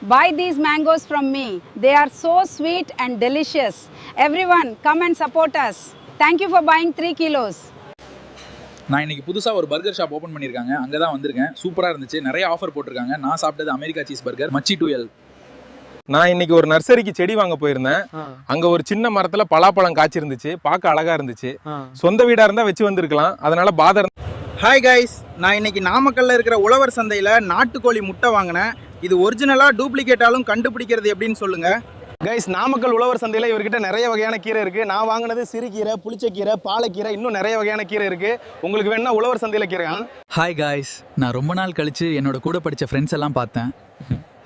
Buy these mangoes from me. They are so sweet and delicious. Everyone, come and support us. Thank you for buying 3 kilos. நான் இன்னைக்கு புதுசாக ஒரு burger shop open பண்ணியிருக்காங்க. அங்கே தான் வந்திருக்கேன். சூப்பராக இருந்துச்சு. நிறைய ஆஃபர் போட்டிருக்காங்க. நான் சாப்பிட்டது அமெரிக்கா சீஸ் பர்கர் மச்சி 2L. நான் இன்னைக்கு ஒரு நர்சரிக்கு செடி வாங்க போயிருந்தேன். அங்க ஒரு சின்ன மரத்துல பலாப்பழம் காய்ச்சிருந்துச்சு. பார்க்க அழகா இருந்துச்சு. சொந்த வீடா இருந்தா வச்சு வந்திருக்கலாம். அதனால பாதர். ஹாய் கைஸ், நான் இன்னைக்கு நாமக்கல்ல இருக்கிற உழவர் சந்தையில் நாட்டுக்கோழி முட்டை வாங்கினேன். இது ஒரிஜினலாக டூப்ளிகேட்டாலும் கண்டுபிடிக்கிறது எப்படின்னு சொல்லுங்க. கைஸ், நாமக்கல் உழவர் சந்தையில் இவர்கிட்ட நிறைய வகையான கீரை இருக்குது. நான் வாங்கினது சிறுகீரை, புளிச்சக்கீரை, பாலக்கீரை, இன்னும் நிறைய வகையான கீரை இருக்குது. உங்களுக்கு வேணும்னா உழவர் சந்தையில் கீரை. ஹாய் காய்ஸ், நான் ரொம்ப நாள் கழிச்சு என்னோட கூட படித்த ஃப்ரெண்ட்ஸ் எல்லாம் பார்த்தேன்.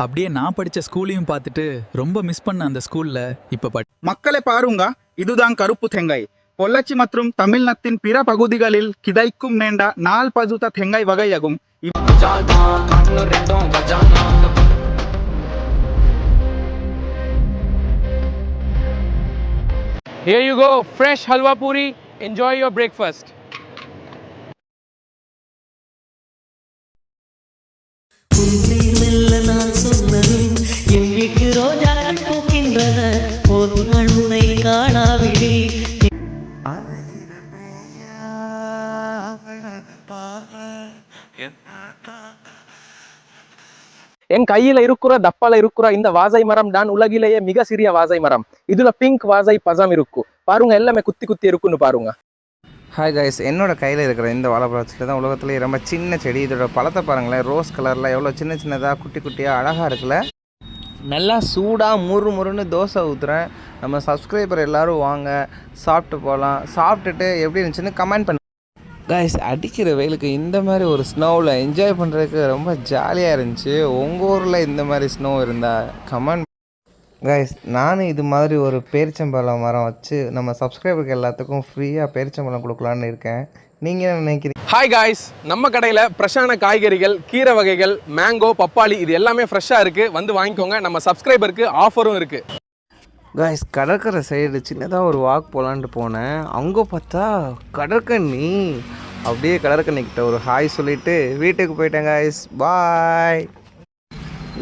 அப்படியே நான் படித்த ஸ்கூலையும் பார்த்துட்டு ரொம்ப மிஸ் பண்ண அந்த ஸ்கூலில் இப்போ மக்களை பாருங்க, இதுதான் கருப்பு தேங்காய். பொள்ளாச்சி மற்றும் தமிழ்நாட்டின் பிற பகுதிகளில் கிடைக்கும் நீண்ட நாள் பழுத்த தேங்காய் வகையாகும். Here you go, fresh halwa puri. Enjoy your breakfast. என் கையில இருக்கிற தப்பால இருக்கிற இந்த வாசை மரம் தான் உலகிலேயே மிக சிறிய வாசை மரம். இதுல பிங்க் வாசை பழம் இருக்கும். பாருங்க, எல்லாமே குத்தி குத்தி இருக்குன்னு பாருங்க. ஹாய் கைஸ், என்னோட கையில் இருக்கிற இந்த வாழைப்பழத்தில் தான் உலகத்துலேயே ரொம்ப சின்ன செடி. இதோட பழத்தை பாருங்களேன், ரோஸ் கலரில் எவ்வளோ சின்ன சின்னதாக குட்டி குட்டியாக அழகாக இருக்குல்ல. நல்லா சூடாக முறுன்னு தோசை ஊற்றுறேன். நம்ம சப்ஸ்கிரைபர் எல்லோரும் வாங்க, சாப்பிட்டு போகலாம். சாப்பிட்டுட்டு எப்படி இருந்துச்சுன்னு கமெண்ட் பண்ணு கைஸ். அடிக்கிற வெயிலுக்கு இந்த மாதிரி ஒரு ஸ்னோவில் என்ஜாய் பண்ணுறதுக்கு ரொம்ப ஜாலியாக இருந்துச்சு. உங்கள் ஊரில் இந்த மாதிரி ஸ்னோ இருந்தால் கமெண்ட் கைஸ். நானும் இது மாதிரி ஒரு பேரிச்சம்பழம் மரம் வச்சு நம்ம சப்ஸ்கிரைபருக்கு எல்லாத்துக்கும் ஃப்ரீயாக பேரிச்சம்பழம் கொடுக்கலான்னு இருக்கேன். நீங்கள் என்ன நினைக்கிறீங்க? ஹாய் காய்ஸ், நம்ம கடையில் ஃப்ரெஷ்ஷான காய்கறிகள், கீரை வகைகள், மேங்கோ, பப்பாளி இது எல்லாமே ஃப்ரெஷ்ஷாக இருக்குது. வந்து வாங்கிக்கோங்க. நம்ம சப்ஸ்கிரைபருக்கு ஆஃபரும் இருக்குது. கைஸ், கடற்கரை சைடு சின்னதாக ஒரு வாக் போகலான்ட்டு போனேன். அங்கே பார்த்தா கடற்கண்ணி. அப்படியே கடற்கண்ணிக்கிட்ட ஒரு ஹாய் சொல்லிவிட்டு வீட்டுக்கு போயிட்டேன் கைஸ். Bye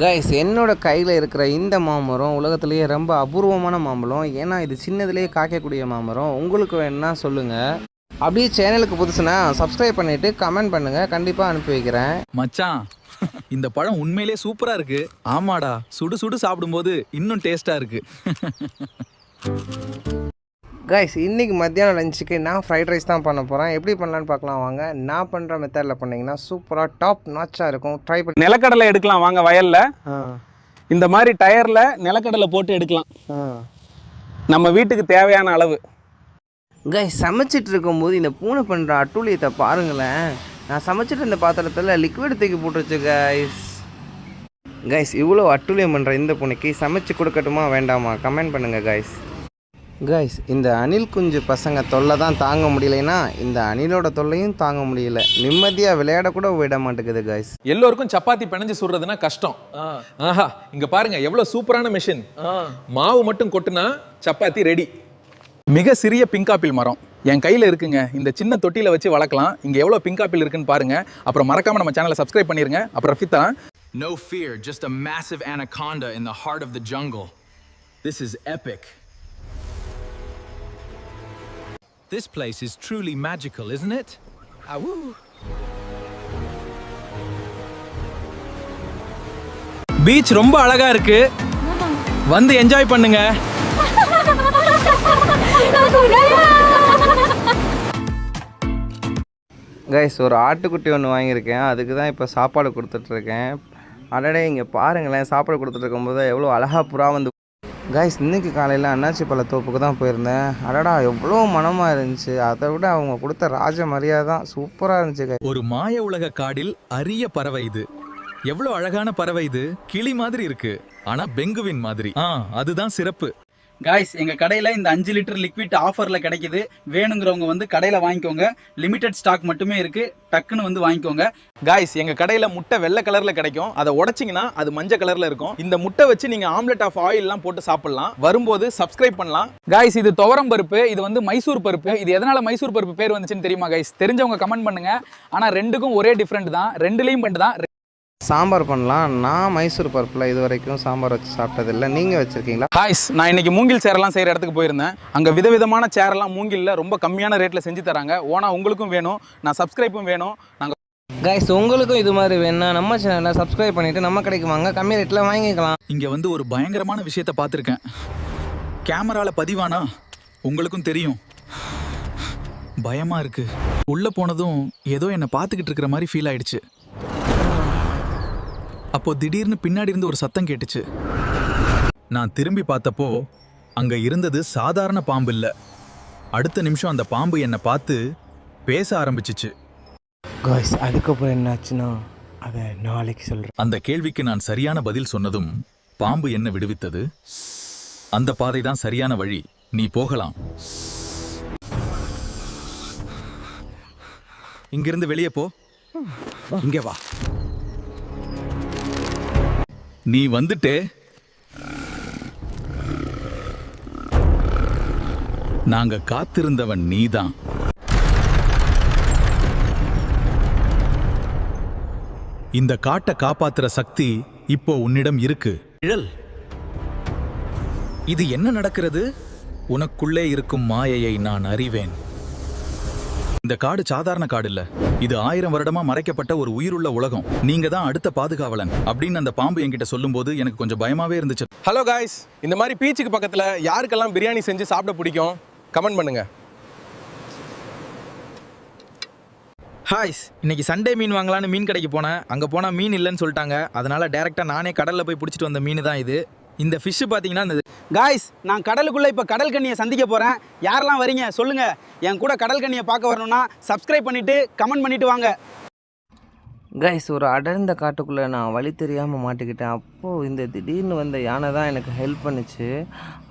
guys. என்னோட கையில் இருக்கிற இந்த மாமரம் உலகத்துலேயே ரொம்ப அபூர்வமான மாம்பழம். ஏன்னா இது சின்னதுலேயே காய்க்கக்கூடிய மாமரம். உங்களுக்கு வேணுன்னா சொல்லுங்கள். அப்படியே சேனலுக்கு புதுசுனா சப்ஸ்கிரைப் பண்ணிவிட்டு கமெண்ட் பண்ணுங்கள். கண்டிப்பாக அனுப்பி வைக்கிறேன். மச்சான், இந்த பழம் உண்மையிலே சூப்பரா இருக்கு. ஆமாடா, சுடு சுடு சாப்பிடும்போது இன்னும் டேஸ்டா இருக்கு. கைஸ், இன்றைக்கி மத்தியானம் லஞ்சுக்கு நான் ஃப்ரைட் ரைஸ் தான் பண்ண போகிறேன். எப்படி பண்ணலான்னு பார்க்கலாம் வாங்க. நான் பண்ணுற மெத்தடில் பண்ணிங்கன்னா சூப்பராக டாப் நாச்சாக இருக்கும். ட்ரை பண்ணி நிலக்கடலை எடுக்கலாம் வாங்க. வயலில் இந்த மாதிரி டயரில் நிலக்கடலை போட்டு எடுக்கலாம். நம்ம வீட்டுக்கு தேவையான அளவு. கைஸ், சமைச்சிட்டு இருக்கும்போது இந்த பூனை பண்ணுற அட்டூழியத்தை பாருங்களேன். நான் சமைச்சிட்டு இந்த பாத்திரத்தில் லிக்விட் தூக்கி போட்டுருச்சு கைஸ். இவ்வளோ அட்டூழியம் பண்ணுற இந்த பூனைக்கு சமைச்சு கொடுக்கட்டுமா வேண்டாமா கமெண்ட் பண்ணுங்கள் கைஸ். இந்த அணில் குஞ்சு பசங்க தொல்லை தான் தாங்க முடியலைன்னா இந்த அணிலோட தொல்லையும் தாங்க முடியல. நிம்மதியாக விளையாட கூட விட மாட்டேங்குது கைஸ். எல்லோருக்கும் சப்பாத்தி பிணைஞ்சு சுடுறதுன்னா கஷ்டம். ஆஹா, இங்க பாருங்க எவ்வளவு சூப்பரான மிஷின். மாவு மட்டும் கொட்டுனா சப்பாத்தி ரெடி. மிக சிறிய பிங்காப்பிள் மரம் என் கையில் இருக்குங்க. இந்த சின்ன தொட்டியில் வச்சு வளர்க்கலாம். இங்கே எவ்வளோ பிங்காப்பிள் இருக்குன்னு பாருங்க. அப்புறம் மறக்காம நம்ம சேனலை சப்ஸ்கிரைப் பண்ணிருங்க. அப்புறம் ரஃபிதா, No fear, just a massive anaconda in the heart of the jungle. This is epic. This place is truly magical, isn't it? Awoo. Beach ரொம்ப அழகா இருக்கு. வந்து என்ஜாய் பண்ணுங்க. கைஸ், ஒரு ஆட்டுக்குட்டி ஒன்று வாங்கியிருக்கேன். அதுக்கு தான் இப்போ சாப்பாடு கொடுத்துட்ருக்கேன். அடடே, இங்கே பாருங்களேன், சாப்பாடு கொடுத்துட்டு இருக்கும்போது எவ்வளோ அழகாக புறா வந்து. கைஸ், இன்றைக்கி காலையில் அண்ணாச்சி பழ தோப்புக்கு தான் போயிருந்தேன். அடடா, எவ்வளோ மனமாக இருந்துச்சு. அதை விட அவங்க கொடுத்த ராஜ மரியாதை தான் சூப்பராக இருந்துச்சு கைஸ். ஒரு மாய உலக காடில் அரிய பறவை இது. எவ்வளோ அழகான பறவை இது. கிளி மாதிரி இருக்கு, ஆனா பெங்குவின் மாதிரி. அதுதான் சிறப்பு. காய்ஸ், எங்கள் கடையில் இந்த 5 லிட்டர் லிக்விட் ஆஃபரில் கிடைக்கிது. வேணுங்கிறவங்க வந்து கடையில் வாங்கிக்கோங்க. லிமிடெட் ஸ்டாக் மட்டுமே இருக்குது. டக்குன்னு வந்து வாங்கிக்கோங்க. காய்ஸ், எங்கள் கடையில் முட்டை வெள்ளை கலரில் கிடைக்கும். அதை உடைச்சிங்கன்னா அது மஞ்சள் கலரில் இருக்கும். இந்த முட்டை வச்சு நீங்கள் ஆம்லெட் ஆஃப் ஆயிலெலாம் போட்டு சாப்பிட்லாம். வரும்போது சப்ஸ்கிரைப் பண்ணலாம். காய்ஸ், இது துவரம் பருப்பு, இது வந்து மைசூர் பருப்பு. இது எதனால் மைசூர் பருப்பு பேர் வந்துச்சுன்னு தெரியுமா காய்ஸ்? தெரிஞ்சவங்க கமெண்ட் பண்ணுங்க. ஆனால் ரெண்டுக்கும் ஒரே டிஃப்ரெண்ட் தான். ரெண்டுலேயும் பண்ணிட்டு தான் சாம்பார் பண்ணலாம். நான் மைசூர் பருப்பில் இது வரைக்கும் சாம்பார் வச்சு சாப்பிட்டதில்லை. நீங்கள் வச்சுருக்கீங்களா? ஹாய்ஸ், நான் இன்னைக்கு மூங்கில் சேரெல்லாம் செய்கிற இடத்துக்கு போயிருந்தேன். அங்கே விதவிதமான சேரெல்லாம் மூங்கிலில் ரொம்ப கம்மியான ரேட்டில் செஞ்சு தராங்க. ஓனா உங்களுக்கும் வேணும், நான் சப்ஸ்கிரைப்பும் வேணும். நாங்கள் கைஸ் உங்களுக்கும் இது மாதிரி வேணும்னா நம்ம சேனலை சப்ஸ்கிரைப் பண்ணிவிட்டு நம்ம கடைக்கு வாங்க, கம்மி ரேட்டில் வாங்கிக்கலாம். இங்க வந்து ஒரு பயங்கரமான விஷயத்தை பார்த்துருக்கேன். கேமரால பதிவானா உங்களுக்கும் தெரியும். பயமா இருக்கு. உள்ள போனதும் ஏதோ என்னை பார்த்துக்கிட்டு இருக்கிற மாதிரி ஃபீல் ஆயிடுச்சு. அப்போ திடீர்னு பின்னாடி இருந்து ஒரு சத்தம் கேட்டுச்சு. நான் திரும்பி பார்த்தப்போ அங்க இருந்தது சாதாரண பாம்பு இல்ல. அடுத்த நிமிஷம் அந்த பாம்பு என்னை பார்த்து பேச ஆரம்பிச்சிச்சு. கைஸ் அதுக்கப்புறம் என்னாச்சுன்னா அதை நாளைக்கு சொல்கிறேன். அந்த கேள்விக்கு நான் சரியான பதில் சொன்னதும் பாம்பு என்ன விடுவித்தது. அந்த பாதை தான் சரியான வழி, நீ போகலாம். இங்கிருந்து வெளியே போ. இங்கே வா. நீ வந்துட்டு நாங்க காத்திருந்தவன் நீதான். இந்த காட்டை காப்பாத்துற சக்தி இப்போ உன்னிடம் இருக்கு. நிழல், இது என்ன நடக்கிறது? உனக்குள்ளே இருக்கும் மாயையை நான் அறிவேன். இந்த காடு சாதாரண காடு இல்ல, இது 1000 வருடமா மறைக்கப்பட்ட ஒரு உயிருள்ள உலகம். நீங்க தான் அடுத்த பாதுகாவலன் அப்படின்னு அந்த பாம்பு என்கிட்ட சொல்லும்போது எனக்கு கொஞ்சம் பயமாவே இருந்துச்சு. ஹலோ காய்ஸ், இந்த மாதிரி பீச்சுக்கு பக்கத்தில் யாருக்கெல்லாம் பிரியாணி செஞ்சு சாப்பிட பிடிக்கும் கமெண்ட் பண்ணுங்க. ஹாய்ஸ், இன்னைக்கு சண்டே மீன் வாங்கலான்னு மீன் கடைக்கு போனேன். அங்கே போனால் மீன் இல்லைன்னு சொல்லிட்டாங்க. அதனால டேரெக்டாக நானே கடலில் போய் பிடிச்சிட்டு வந்த மீன் தான் இது. இந்த ஃபிஷ்ஷு பார்த்தீங்கன்னா இந்த காய்ஸ், நான் கடலுக்குள்ளே இப்போ கடல் கண்ணியை சந்திக்க போகிறேன். யாரெல்லாம் வரீங்க சொல்லுங்கள். என் கூட கடல் கண்ணியை பார்க்க வரணும்னா சப்ஸ்கிரைப் பண்ணிவிட்டு கமெண்ட் பண்ணிவிட்டு வாங்க. கைஸ் ஒரு அடர்ந்த காட்டுக்குள்ளே நான் வழி தெரியாமல் மாட்டிக்கிட்டேன். அப்போது இந்த திடீர்னு வந்த யானை தான் எனக்கு ஹெல்ப் பண்ணிச்சு.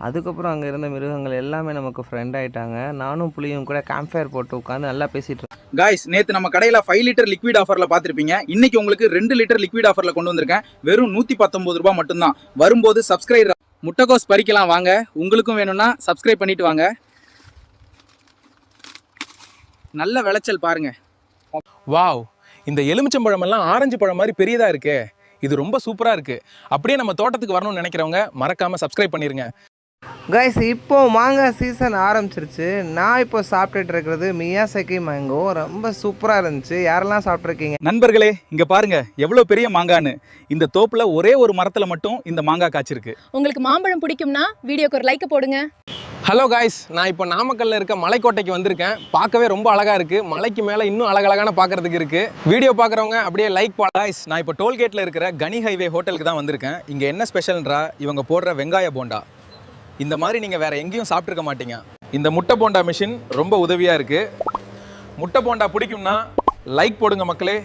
அதுக்கப்புறம் அங்கே இருந்த மிருகங்கள் எல்லாமே நமக்கு ஃப்ரெண்ட் ஆகிட்டாங்க. நானும் புளியும் கூட கேம்ப் ஃபயர் போட்டு உட்காந்து நல்லா பேசிகிட்டு இருக்கேன். காய்ஸ், நேற்று நம்ம கடையில் 5 லிட்டர் லிக்விட் ஆஃபரில் பார்த்துருப்பீங்க. இன்னைக்கு உங்களுக்கு 2 லிட்டர் லிக்விட் ஆஃபரில் கொண்டு வந்திருக்கேன். வெறும் 119 ரூபாய் மட்டும்தான். வரும்போது சப்ஸ்கிரைப் முட்டைகோஸ் பறிக்கலாம் வாங்க. உங்களுக்கும் வேணும்னா சப்ஸ்கிரைப் பண்ணிட்டு வாங்க. நல்ல விளைச்சல் பாருங்க. வாவ், இந்த எலுமிச்சம்பழம் எல்லாம் ஆரஞ்சு பழம் மாதிரி பெரியதா இருக்கு. இது ரொம்ப சூப்பரா இருக்கு. அப்படியே நம்ம தோட்டத்துக்கு வரணும்னு நினைக்கிறவங்க மறக்காம சப்ஸ்கிரைப் பண்ணிருங்க. கைஸ் இப்போ மாங்காய் சீசன் ஆரம்பிச்சிருச்சு. நான் இப்போ சாப்பிட்டுட்டு இருக்கிறது மியாசகி மேங்கோ. ரொம்ப சூப்பராக இருந்துச்சு. யாரெல்லாம் சாப்பிட்ருக்கீங்க? நண்பர்களே, இங்க பாருங்க எவ்வளவு பெரிய மாங்கான்னு. இந்த தோப்புல ஒரே ஒரு மரத்துல மட்டும் இந்த மாங்காய் காய்ச்சிருக்கு. உங்களுக்கு மாம்பழம் பிடிக்கும்னா வீடியோக்கு ஒரு லைக் போடுங்க. ஹலோ காய்ஸ், நான் இப்போ நாமக்கல்ல இருக்க மலைக்கோட்டைக்கு வந்திருக்கேன். பார்க்கவே ரொம்ப அழகா இருக்கு. மலைக்கு மேலே இன்னும் அழகழகான பார்க்கறதுக்கு இருக்கு. வீடியோ பார்க்குறவங்க அப்படியே லைக் காய்ஸ், நான் இப்போ டோல்கேட்ல இருக்கிற கனி ஹைவே ஹோட்டலுக்கு தான் வந்திருக்கேன். இங்க என்ன ஸ்பெஷல்ன்றா இவங்க போடுற வெங்காய போண்டா. இந்த மாதிரி நீங்கள் வேறு எங்கேயும் சாப்பிட்ருக்க மாட்டீங்க. இந்த முட்டை போண்டா மிஷின் ரொம்ப உதவியாக இருக்குது. முட்டை போண்டா பிடிக்கும்னா லைக் போடுங்க மக்களே,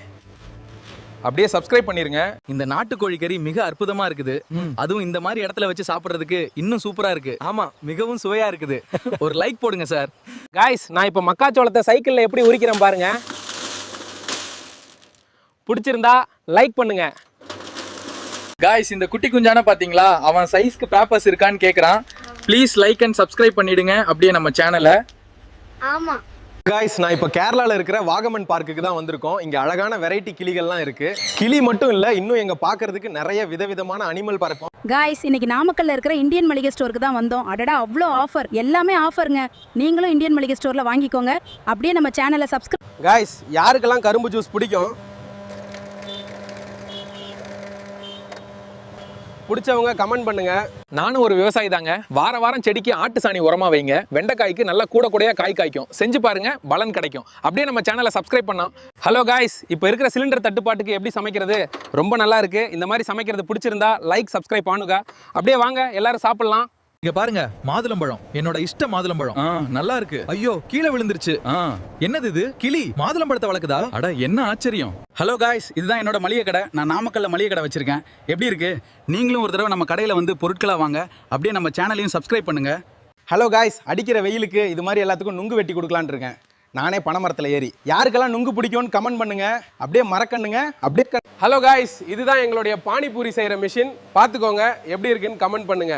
அப்படியே சப்ஸ்கிரைப் பண்ணிருங்க. இந்த நாட்டுக்கோழி கறி மிக அற்புதமா இருக்குது. அதுவும் இந்த மாதிரி இடத்துல வச்சு சாப்பிட்றதுக்கு இன்னும் சூப்பரா இருக்கு. ஆமா, மிகவும் சுவையா இருக்குது. ஒரு லைக் போடுங்க சார். காய்ஸ், நான் இப்போ மக்காச்சோளத்தை சைக்கிளில் எப்படி உரிக்கிறேன் பாருங்க. பிடிச்சிருந்தா லைக் பண்ணுங்க. காய்ஸ், இந்த குட்டி குஞ்சான பாத்தீங்களா, அவன் சைஸ்க்கு பேப்பர்ஸ் இருக்கான்னு கேட்குறான். ப்ளீஸ் லைக் அண்ட் சப்ஸ்கிரைப் பண்ணிடுங்க அப்படியே நம்ம சேனலை. ஆமா காய்ஸ், நான் இப்போ கேரளாவில் இருக்கிற வாகமன் பார்க்குக்கு தான் வந்திருக்கோம். இங்கே அழகான வெரைட்டி கிளிகள்லாம் இருக்கு. கிளி மட்டும் இல்லை, இன்னும் எங்க பார்க்கறதுக்கு நிறைய விதவிதமான அனிமல் பார்ப்போம். காய்ஸ், இன்னைக்கு நாமக்கல்ல இருக்கிற இந்தியன் மளிகை ஸ்டோருக்கு தான் வந்தோம். அடடா, அவ்வளோ ஆஃபர், எல்லாமே ஆஃபருங்க. நீங்களும் இந்தியன் மளிகை ஸ்டோரில் வாங்கிக்கோங்க. அப்படியே நம்ம சேனலை சப்ஸ்கிரைப். காய்ஸ், யாருக்கெல்லாம் கரும்பு ஜூஸ் பிடிக்கும்? பிடிச்சவங்க கமெண்ட் பண்ணுங்க. நானும் ஒரு விவசாயி தாங்க. வாரம் செடிக்கு ஆட்டு சாணி உரமா வைங்க. வெண்டைக்காய்க்கு நல்லா கூடையா காய் காய்க்கும். செஞ்சு பாருங்க, பலன் கிடைக்கும். அப்படியே நம்ம சேனலை சப்ஸ்கிரைப் பண்ணோம். ஹலோ காய்ஸ், இப்போ இருக்கிற சிலிண்டர் தட்டுப்பாட்டுக்கு எப்படி சமைக்கிறது ரொம்ப நல்லா இருக்கு. இந்த மாதிரி சமைக்கிறது பிடிச்சிருந்தா லைக் சப்ஸ்கிரைப் பண்ணுங்க. அப்படியே வாங்க எல்லாரும் சாப்பிடலாம். இங்க பாருங்க, மாதுளம்பழம், என்னோட இஷ்ட மாதுளம்பழம். நல்லா இருக்கு. ஐயோ, கீழே விழுந்துருச்சு. என்னது இது? கிளி மாதுளம்பழத்தை வளர்க்குதா? அட, என்ன ஆச்சரியம். ஹலோ காய்ஸ், இதுதான் என்னோட மளிகை கடை. நான் நாமக்கல்ல மளிகை கடை வச்சிருக்கேன். எப்படி இருக்கு? நீங்களும் ஒரு தடவை நம்ம கடையில வந்து பொருட்களை வாங்க. அப்படியே நம்ம சேனலையும் சப்ஸ்கிரைப் பண்ணுங்க. ஹலோ காய்ஸ், அடிக்கிற வெயிலுக்கு இது மாதிரி எல்லாத்துக்கும் நுங்கு வெட்டி கொடுக்கலான்னு இருக்கேன். நானே பனைமரத்தில் ஏறி. யாருக்கெல்லாம் நுங்கு பிடிக்கும்னு கமெண்ட் பண்ணுங்க. அப்படியே மறக்கண்ணுங்க. அப்படியே ஹலோ காய்ஸ், இதுதான் எங்களுடைய பானிபூரி செய்கிற மிஷின். பார்த்துக்கோங்க எப்படி இருக்குன்னு கமெண்ட் பண்ணுங்க.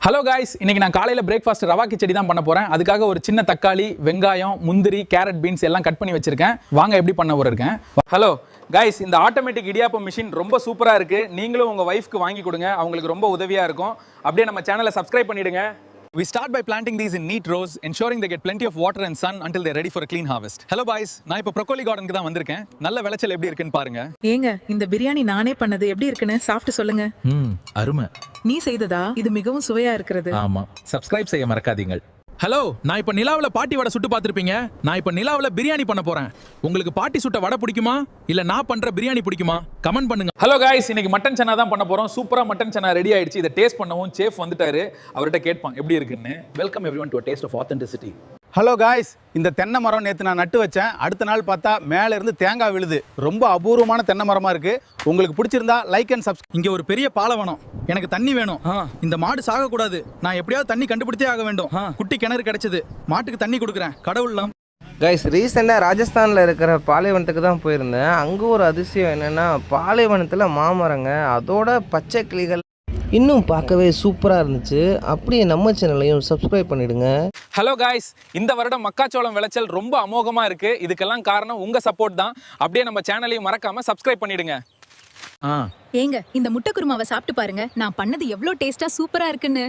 ஹலோ காய்ஸ், இன்னைக்கு நான் காலையில் பிரேக்ஃபாஸ்ட் ரவா கிச்சடி தான் பண்ண போகிறேன். அதுக்காக ஒரு சின்ன தக்காளி, வெங்காயம், முந்திரி, கேரட், பீன்ஸ் எல்லாம் கட் பண்ணி வச்சிருக்கேன். வாங்க எப்படி பண்ண இருக்கேன். ஹலோ காய்ஸ், இந்த ஆட்டோமேட்டிக் இடியாப்பம் மிஷின் ரொம்ப சூப்பராக இருக்குது. நீங்களும் உங்கள் ஒய்ஃப்க்கு வாங்கி கொடுங்க, அவங்களுக்கு ரொம்ப உதவியாக இருக்கும். அப்படியே நம்ம சேனலை சப்ஸ்கிரைப் பண்ணிவிடுங்க. We start by planting these in neat rows, ensuring they get plenty of water and sun until they're ready for a clean harvest. Hello boys, நான் இப்போ ப்ரோக்கோலி கார்டனுக்கு தான் வந்திருக்கேன். நல்ல விளைச்சல் எப்படி இருக்குன்னு பாருங்க. ஏங்க, இந்த பிரியாணி நானே பண்ணது எப்படி இருக்குன்னு சாப்பிட்டு சொல்லுங்க. அருமை. நீ செய்ததா? இது மிகவும் சுவையா இருக்கிறது. ஆமா, சப்ஸ்கிரைப் செய்ய மறக்காதீங்கள். ஹலோ, நான் இப்போ நிலாவுல பாட்டி வடை சுட்டு பார்த்திருப்பீங்க. நான் இப்போ நிலாவுல பிரியாணி பண்ண போறேன். உங்களுக்கு பாட்டி சுட்ட வடை பிடிக்குமா இல்ல நான் பண்ற பிரியாணி பிடிக்குமா? கமெண்ட் பண்ணுங்க. ஹலோ காய்ஸ், இன்னைக்கு மட்டன் சனா தான் பண்ண போறோம். சூப்பரா மட்டன் சனா ரெடி ஆயிடுச்சு. இதை டேஸ்ட் பண்ணவும் செஃப் வந்துட்டாரு. அவர்கிட்ட கேட்பான் எப்படி இருக்குன்னு. Welcome everyone to a taste of authenticity. Hello guys, இந்த தென்னை மரம் நேற்று நான் நட்டு வச்சேன். அடுத்த நாள் பார்த்தா மேலே இருந்து தேங்காய் விழுது. ரொம்ப அபூர்வமான தென்னை மரமாக இருக்குது. உங்களுக்கு பிடிச்சிருந்தா லைக் அண்ட் சப்ஸ்கிரைப். இங்க ஒரு பெரிய பாலவனம். எனக்கு தண்ணி வேணும். இந்த மாடு சாக கூடாது. நான் எப்படியாவது தண்ணி கண்டுபிடிச்சே ஆக வேண்டும். குட்டி கிணறு கிடைச்சது. மாட்டுக்கு தண்ணி கொடுக்குறேன். கடவுள்லாம். கைஸ், ரீசெண்டாக ராஜஸ்தானில் இருக்கிற பாலைவனத்துக்கு தான் போயிருந்தேன். அங்கே ஒரு அதிசயம் என்னென்னா, பாலைவனத்தில் மாமரங்க, அதோட பச்சை கிளிகள் இன்னும் பார்க்கவே சூப்பராக இருந்துச்சு. அப்படியே நம்ம சேனலையும் சப்ஸ்கிரைப் பண்ணிடுங்க. ஹலோ காய்ஸ், இந்த வருடம் மக்காச்சோளம் விளைச்சல் ரொம்ப அமோகமாக இருக்கு. இதுக்கெல்லாம் காரணம் உங்க சப்போர்ட் தான். அப்படியே நம்ம சேனலையும் மறக்காம சப்ஸ்கிரைப் பண்ணிடுங்க. ஏங்க, இந்த முட்டை குருமாவை சாப்பிட்டு பாருங்க. நான் பண்ணது எவ்வளவு டேஸ்டா சூப்பரா இருக்குன்னு.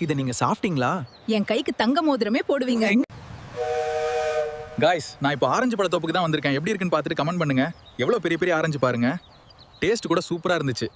இதை நீங்க சாப்பிட்டீங்களா? என் கைக்கு தங்க மோதிரமே போடுவீங்க. காய்ஸ், நான் இப்போ ஆரஞ்சு பழ தோப்புக்கு தான் வந்திருக்கேன். எப்படி இருக்குன்னு பார்த்துட்டு கமெண்ட் பண்ணுங்க. எவ்வளோ பெரிய பெரிய ஆரஞ்சு பாருங்க. டேஸ்ட் கூட சூப்பரா இருந்துச்சு.